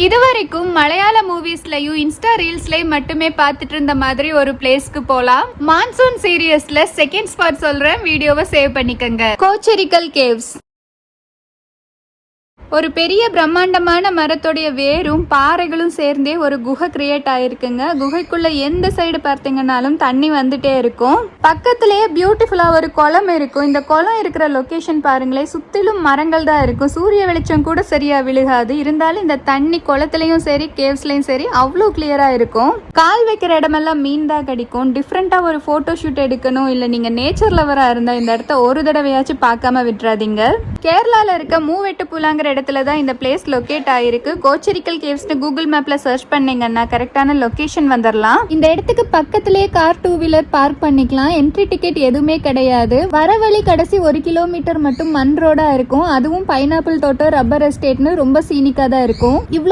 இதுவரைக்கும் மலையாள மூவிஸ்லயும் இன்ஸ்டா ரீல்ஸ்லயும் மட்டுமே பார்த்துட்டு இருந்த மாதிரி ஒரு பிளேஸ்க்கு போலாம். மான்சூன் சீரியஸ்ல செகண்ட் ஸ்பாட் சொல்றேன், வீடியோவை சேவ் பண்ணிக்கங்க. கோச்சரிக்கல் கேவ்ஸ். ஒரு பெரிய பிரம்மாண்டமான மரத்துடைய வேரும் பாறைகளும் சேர்ந்தே ஒரு குகை கிரியேட் ஆயிருக்குங்க. குகைக்குள்ள எந்த சைடு பார்த்தீங்கன்னாலும் தண்ணி வந்துட்டே இருக்கும். பக்கத்திலேயே பியூட்டிஃபுல்லா ஒரு குளம் இருக்கும். இந்த குளம் இருக்கிற லொகேஷன் பாருங்களேன், சுத்திலும் மரங்கள் தான் இருக்கும். சூரிய வெளிச்சம் கூட சரியா விழுகாது. இருந்தாலும் இந்த தண்ணி குளத்திலையும் சரி கேவ்ஸ்லயும் சரி அவ்வளோ கிளியரா இருக்கும். கால் வைக்கிற இடமெல்லாம் மீன் தான் கிடைக்கும். டிஃப்ரெண்டா ஒரு போட்டோ ஷூட் எடுக்கணும், இல்ல நீங்க நேச்சர் லவரா இருந்தா இந்த இடத்த ஒரு தடவையாச்சும் பார்க்காம விட்டுறாதீங்க. கேரளால இருக்க மூவெட்டுப்புலாங்கிற இடத்துல தான் இந்த பிளேஸ் லொகேட் ஆயிருக்கு. கோச்சரிக்கல் கேவ்ஸ்னு கூகுள் மேப்ல சர்ச் பண்ணீங்கன்னா கரெக்டான லொகேஷன் வந்துடலாம். இந்த இடத்துக்கு பக்கத்திலேயே கார் 2 வீலர் பார்க் பண்ணிக்கலாம். என்ட்ரி டிக்கெட் எதுவுமே கிடையாது. வர வழி கடைசி 1 கிலோமீட்டர் மட்டும் மண் ரோடா இருக்கும். அதுவும் பைனாப்பிள் தோட்டம், ரப்பர் எஸ்டேட்னு ரொம்ப சீனிக்கா தான் இருக்கும். இவ்வளவு